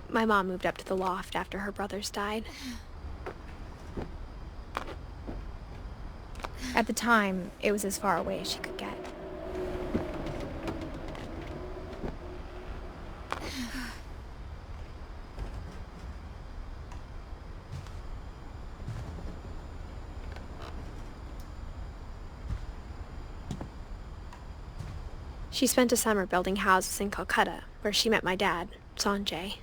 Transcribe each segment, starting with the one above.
My mom moved up to the loft after her brothers died. At the time, it was as far away as she could get. She spent a summer building houses in Calcutta, where she met my dad, Sanjay.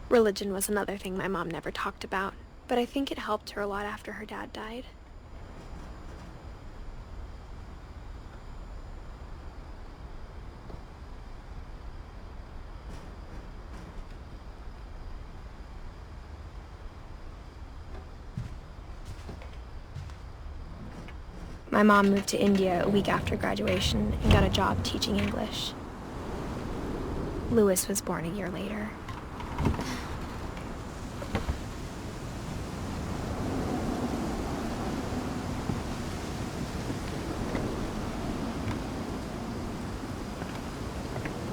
Religion was another thing my mom never talked about, but I think it helped her a lot after her dad died. My mom moved to India a week after graduation and got a job teaching English. Louis was born a year later.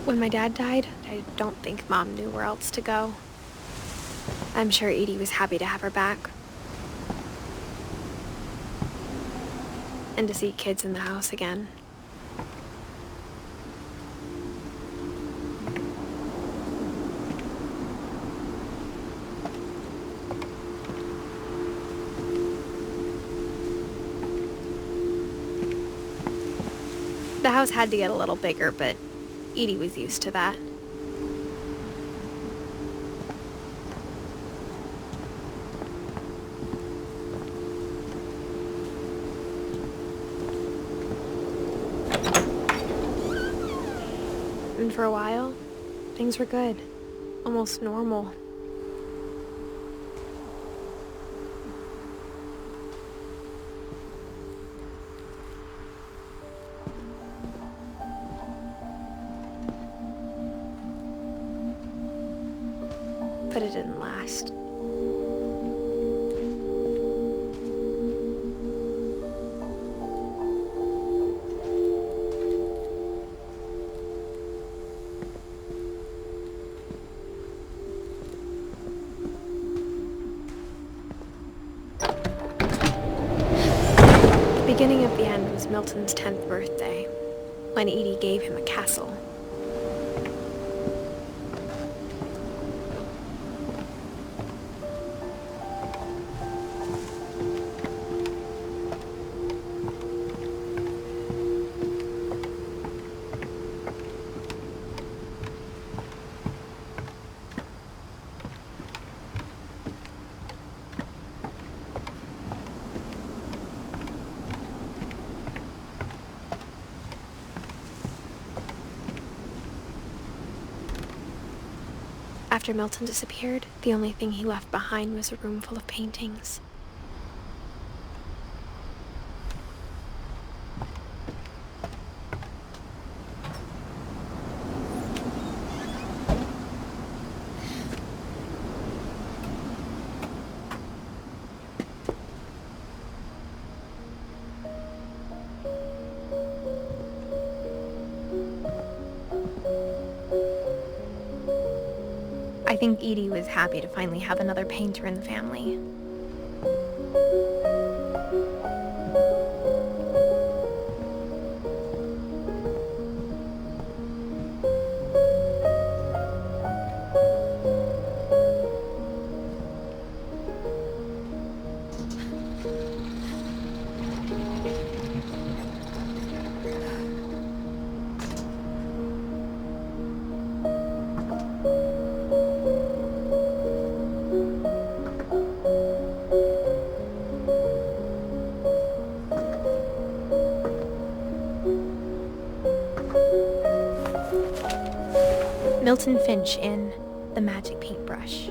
When my dad died, I don't think Mom knew where else to go. I'm sure Edie was happy to have her back. And to see kids in the house again. The house had to get a little bigger, but Edie was used to that. And for a while, things were good. Almost normal. But it didn't last. The beginning of the end was Milton's 10th birthday, when Edie gave him a castle. After Milton disappeared, the only thing he left behind was a room full of paintings. I think Edie was happy to finally have another painter in the family. Milton Finch in The Magic Paintbrush.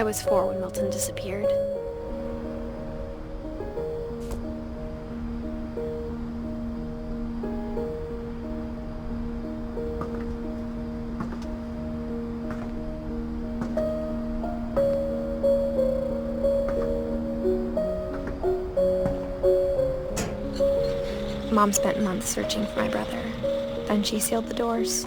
I was 4 when Milton disappeared. Mom spent months searching for my brother. Then she sealed the doors.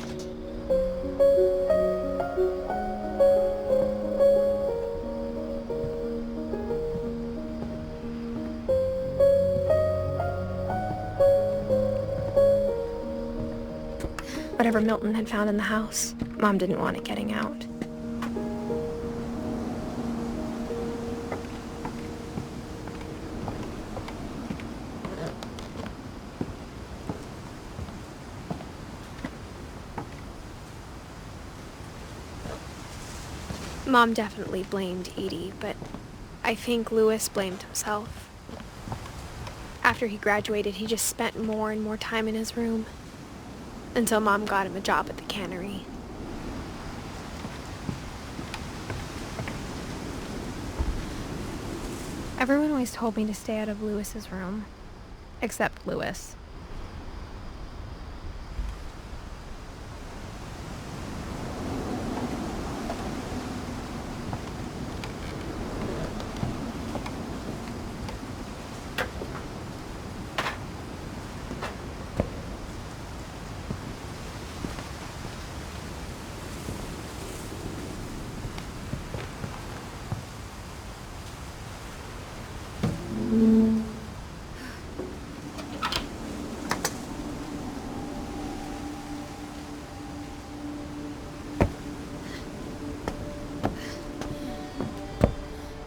Whatever Milton had found in the house, Mom didn't want it getting out. Mom definitely blamed Edie, but I think Lewis blamed himself. After he graduated, he just spent more and more time in his room, until Mom got him a job at the cannery. Everyone always told me to stay out of Lewis's room, except Lewis.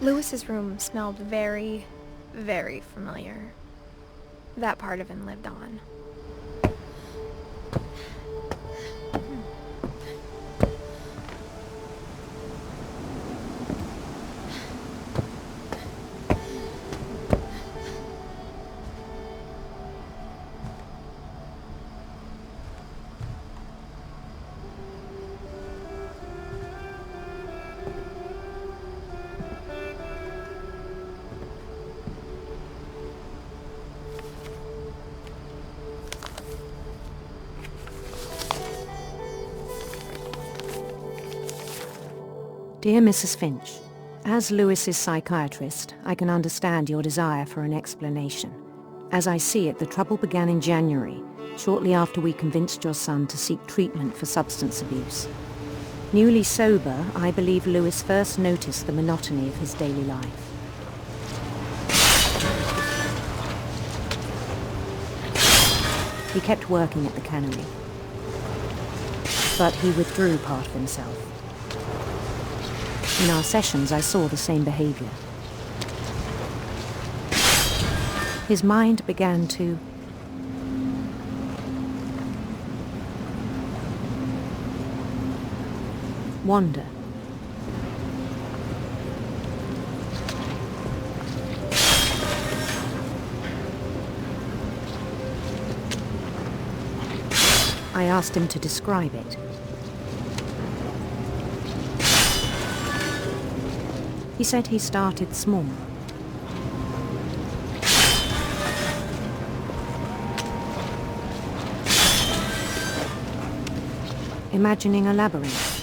Lewis's room smelled very, very familiar. That part of him lived on. Dear Mrs. Finch, as Lewis's psychiatrist, I can understand your desire for an explanation. As I see it, the trouble began in January, shortly after we convinced your son to seek treatment for substance abuse. Newly sober, I believe Lewis first noticed the monotony of his daily life. He kept working at the cannery, but he withdrew part of himself. In our sessions, I saw the same behavior. His mind began to wander. I asked him to describe it. He said he started small. Imagining a labyrinth.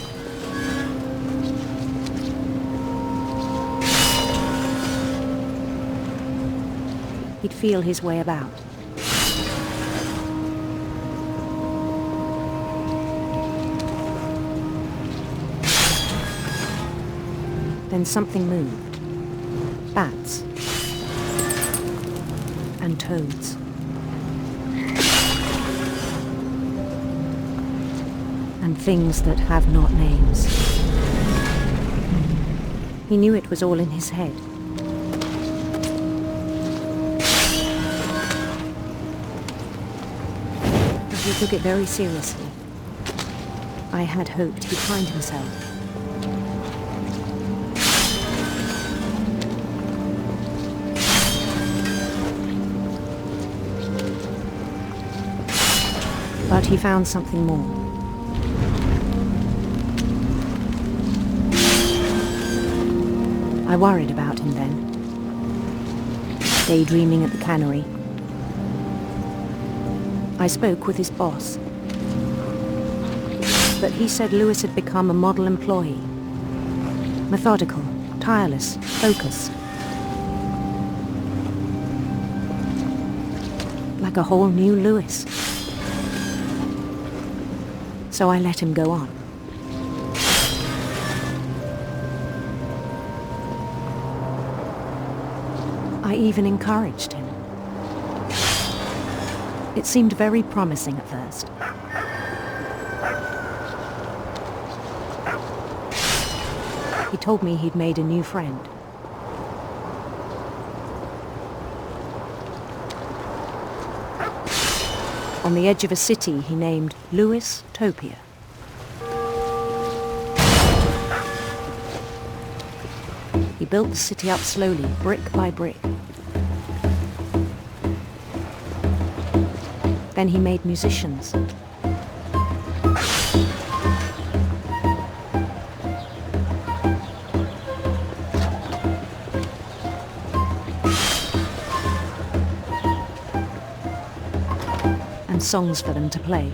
He'd feel his way about. Then something moved. Bats. And toads. And things that have not names. He knew it was all in his head. But he took it very seriously. I had hoped he'd find himself. But he found something more. I worried about him then, daydreaming at the cannery. I spoke with his boss, but he said Lewis had become a model employee. Methodical, tireless, focused. Like a whole new Lewis. So I let him go on. I even encouraged him. It seemed very promising at first. He told me he'd made a new friend. On the edge of a city he named Lewis Topia. He built the city up slowly, brick by brick. Then he made musicians. And songs for them to play.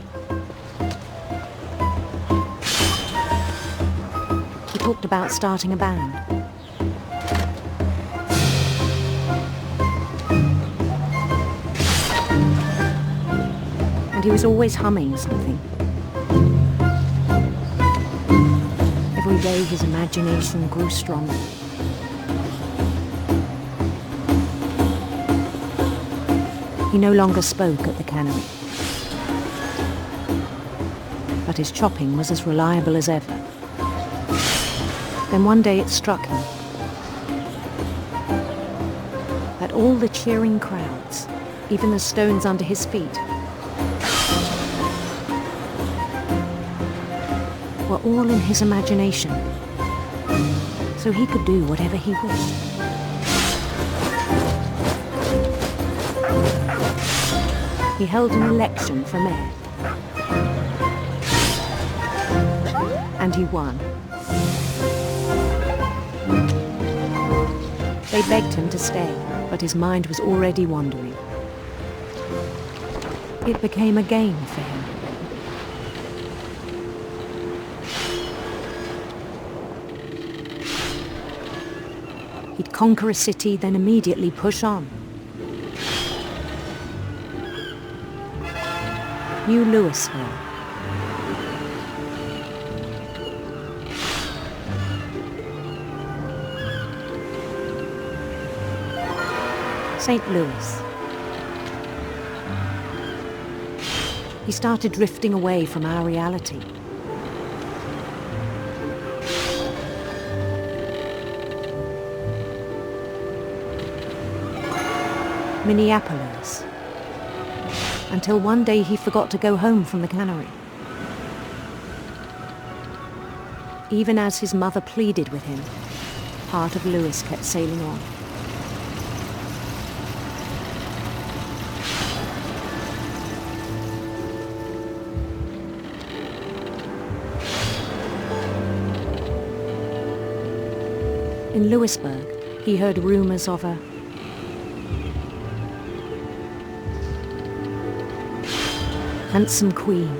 He talked about starting a band. And he was always humming something. Every day his imagination grew stronger. He no longer spoke at the cannery, but his chopping was as reliable as ever. Then one day it struck him that all the cheering crowds, even the stones under his feet, were all in his imagination, so he could do whatever he wished. He held an election for mayor, and he won. They begged him to stay, but his mind was already wandering. It became a game for him. He'd conquer a city, then immediately push on. New Louisville. St. Louis. He started drifting away from our reality. Minneapolis. Until one day he forgot to go home from the cannery. Even as his mother pleaded with him, part of Lewis kept sailing on. In Lewisburg, he heard rumors of a handsome queen.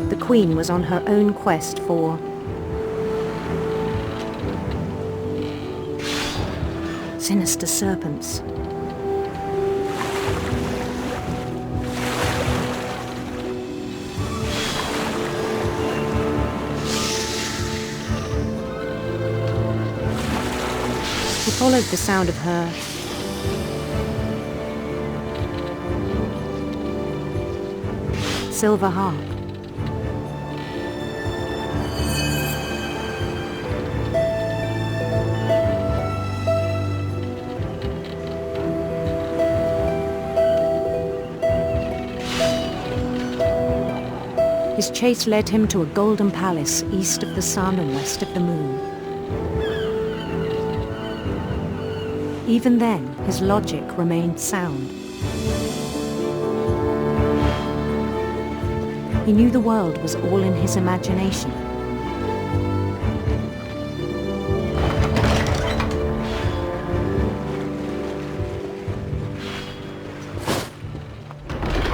The queen was on her own quest for sinister serpents. He followed the sound of her silver harp. His chase led him to a golden palace east of the sun and west of the moon. Even then, his logic remained sound. He knew the world was all in his imagination.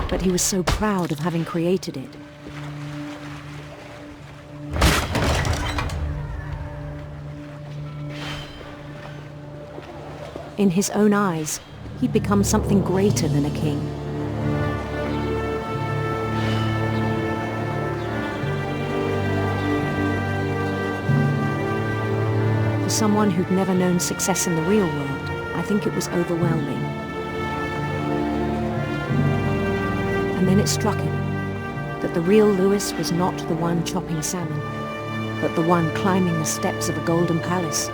But he was so proud of having created it. In his own eyes, he'd become something greater than a king. For someone who'd never known success in the real world, I think it was overwhelming. And then it struck him that the real Lewis was not the one chopping salmon, but the one climbing the steps of a golden palace.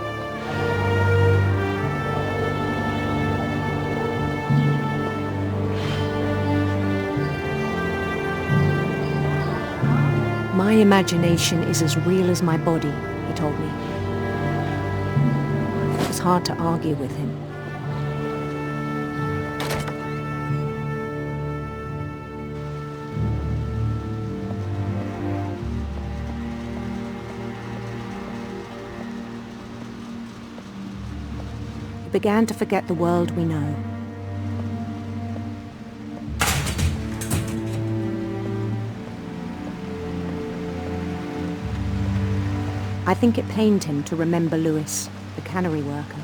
My imagination is as real as my body, he told me. It was hard to argue with him. He began to forget the world we know. I think it pained him to remember Lewis, the cannery worker.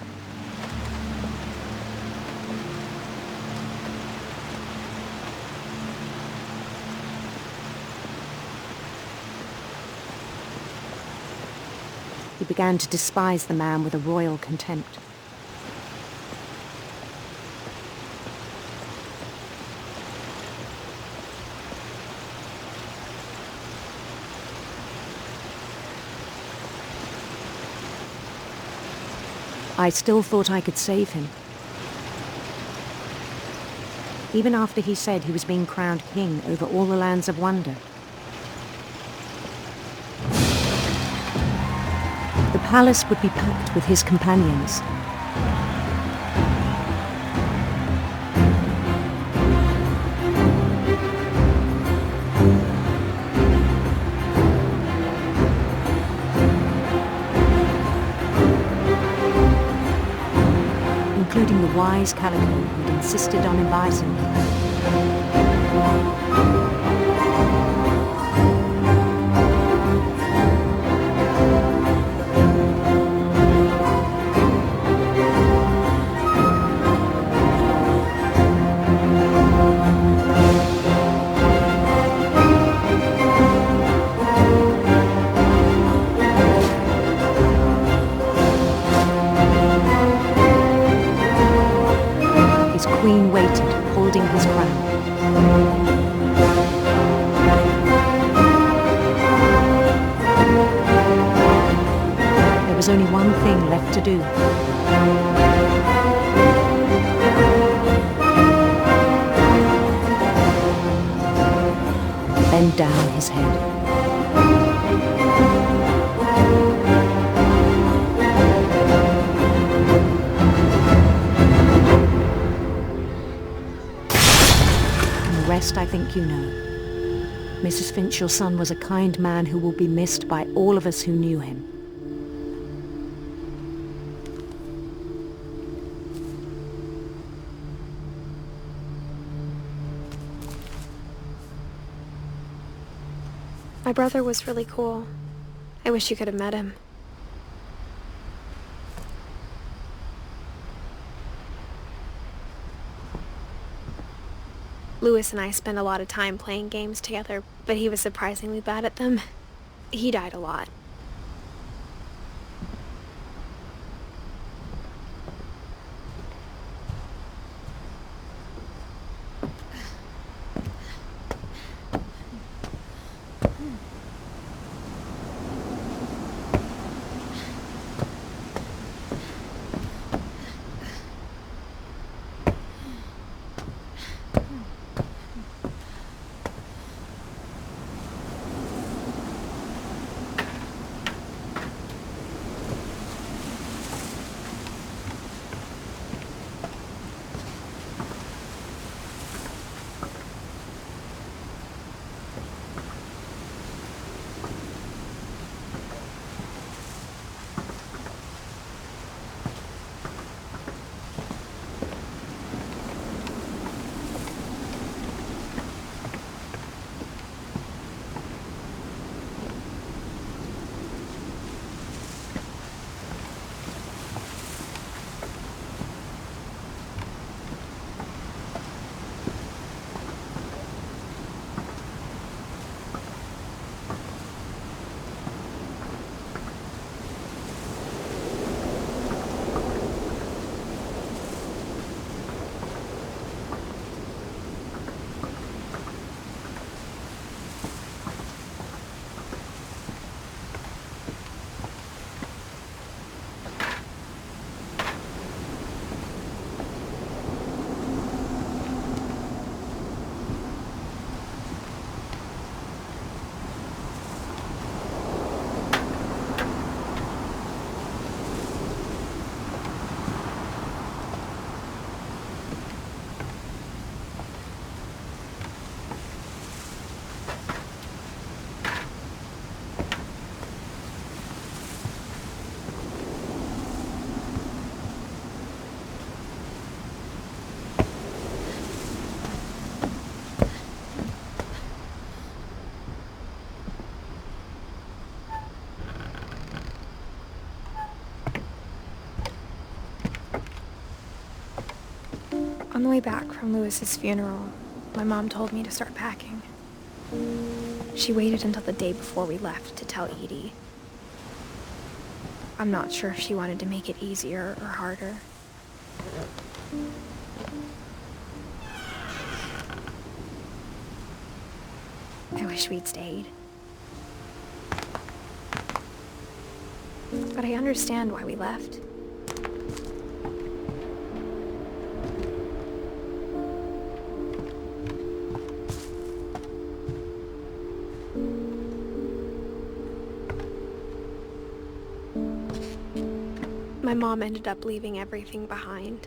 He began to despise the man with a royal contempt. I still thought I could save him. Even after he said he was being crowned king over all the lands of wonder. The palace would be packed with his companions. Including the wise Calico who'd insisted on inviting me. Queen waited, holding his crown. There was only one thing left to do. Bend down his head. The rest I think you know. Mrs. Finch, your son was a kind man who will be missed by all of us who knew him. My brother was really cool. I wish you could have met him. Lewis and I spent a lot of time playing games together, but he was surprisingly bad at them. He died a lot. On the way back from Lewis's funeral, my mom told me to start packing. She waited until the day before we left to tell Edie. I'm not sure if she wanted to make it easier or harder. I wish we'd stayed. But I understand why we left. My mom ended up leaving everything behind.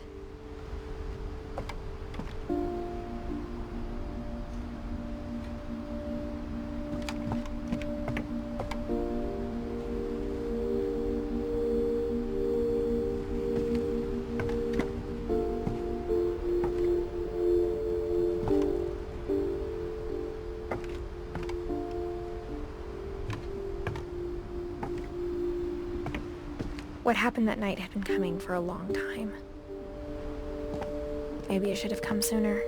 What happened that night had been coming for a long time. Maybe it should have come sooner.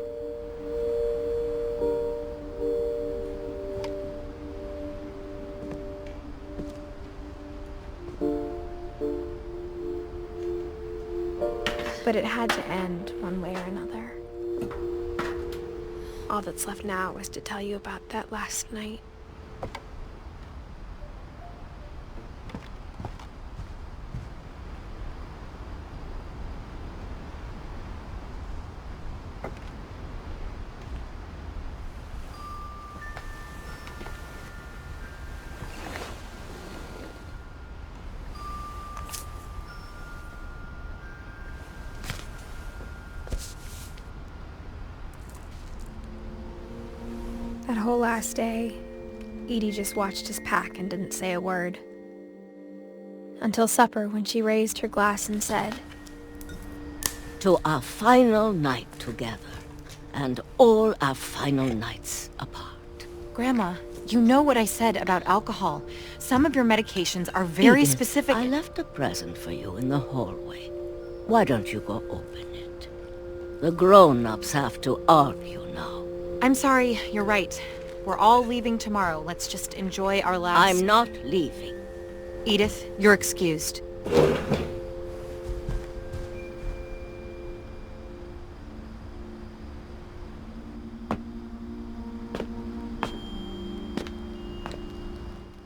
But it had to end one way or another. All that's left now is to tell you about that last night. That whole last day, Edie just watched us pack and didn't say a word. Until supper, when she raised her glass and said, "To our final night together, and all our final nights apart." Grandma, you know what I said about alcohol. Some of your medications are very Edith, specific. I left a present for you in the hallway. Why don't you go open it? The grown-ups have to argue now. I'm sorry, you're right. We're all leaving tomorrow. Let's just enjoy our last... I'm not leaving. Edith, you're excused.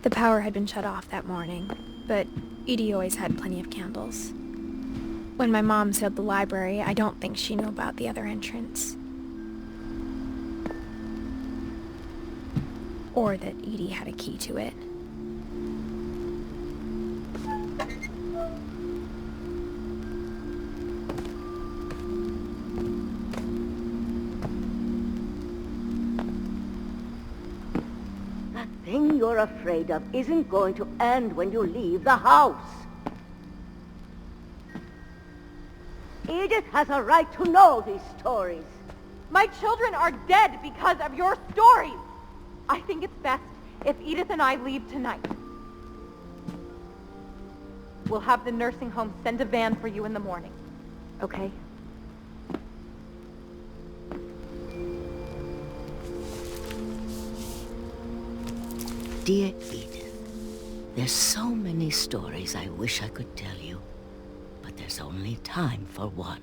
The power had been shut off that morning, but Edie always had plenty of candles. When my mom sealed the library, I don't think she knew about the other entrance. Or that Edie had a key to it. That thing you're afraid of isn't going to end when you leave the house. Edith has a right to know these stories. My children are dead because of your stories. I think it's best if Edith and I leave tonight. We'll have the nursing home send a van for you in the morning. Okay? Dear Edith, there's so many stories I wish I could tell you, but there's only time for one.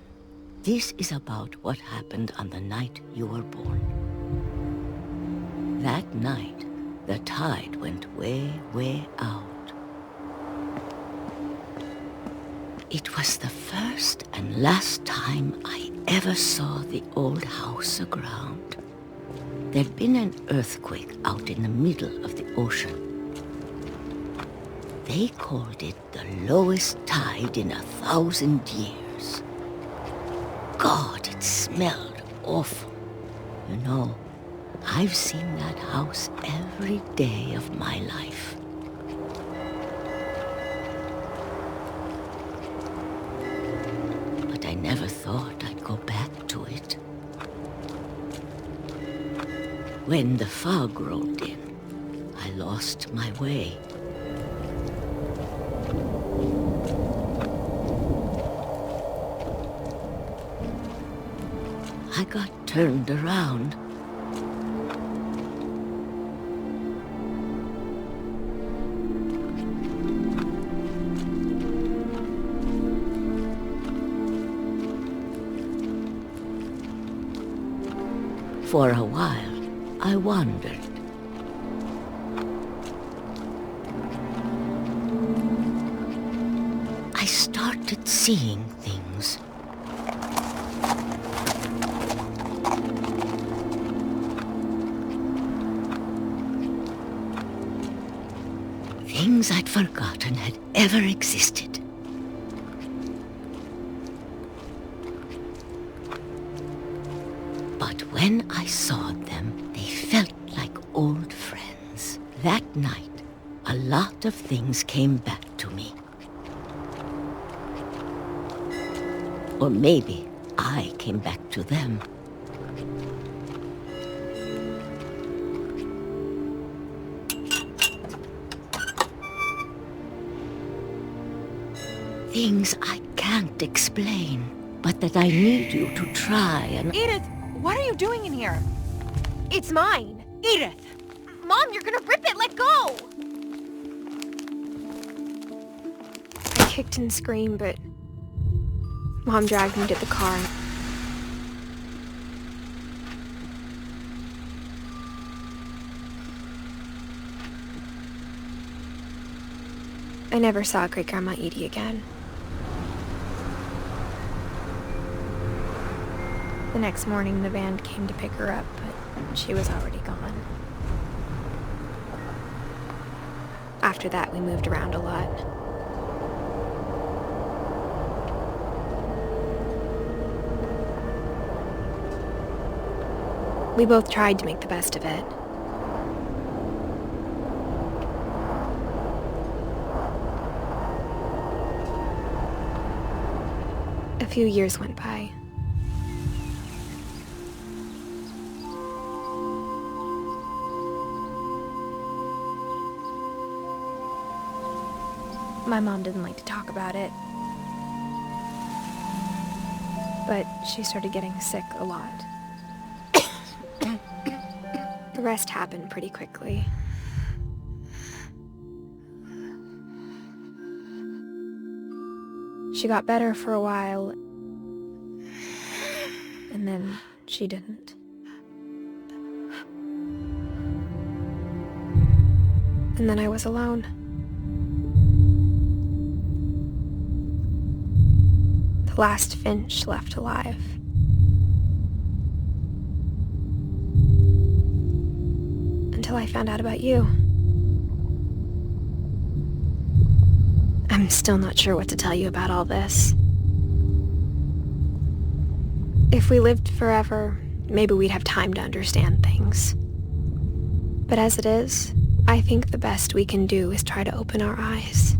This is about what happened on the night you were born. That night, the tide went way, way out. It was the first and last time I ever saw the old house aground. There'd been an earthquake out in the middle of the ocean. They called it the lowest tide in 1,000 years. God, it smelled awful. You know, I've seen that house every day of my life. But I never thought I'd go back to it. When the fog rolled in, I lost my way. I got turned around. For a while, I wandered. I started seeing things. Things I'd forgotten had ever existed. But when I saw them, they felt like old friends. That night, a lot of things came back to me. Or maybe I came back to them. Things I can't explain, but that I need you to try and... Edith, what are you doing in here? It's mine. Edith! Mom, you're gonna rip it! Let go! I kicked and screamed, but Mom dragged me to the car. I never saw Great-Grandma Edie again. The next morning, the band came to pick her up, but she was already gone. After that, we moved around a lot. We both tried to make the best of it. A few years went by. My mom didn't like to talk about it, but she started getting sick a lot. The rest happened pretty quickly. She got better for a while, and then she didn't. And then I was alone. The last Finch left alive. Until I found out about you. I'm still not sure what to tell you about all this. If we lived forever, maybe we'd have time to understand things. But as it is, I think the best we can do is try to open our eyes.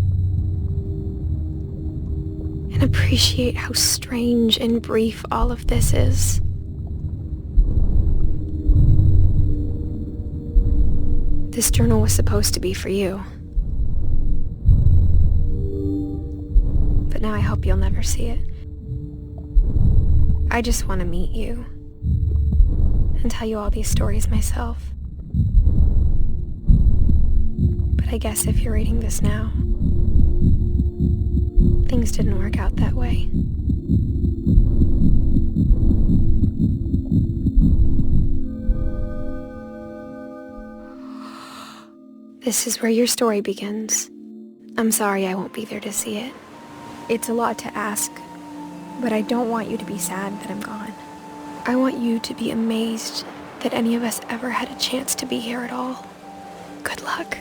And appreciate how strange and brief all of this is. This journal was supposed to be for you. But now I hope you'll never see it. I just want to meet you and tell you all these stories myself. But I guess if you're reading this now, things didn't work out that way. This is where your story begins. I'm sorry I won't be there to see it. It's a lot to ask, but I don't want you to be sad that I'm gone. I want you to be amazed that any of us ever had a chance to be here at all. Good luck.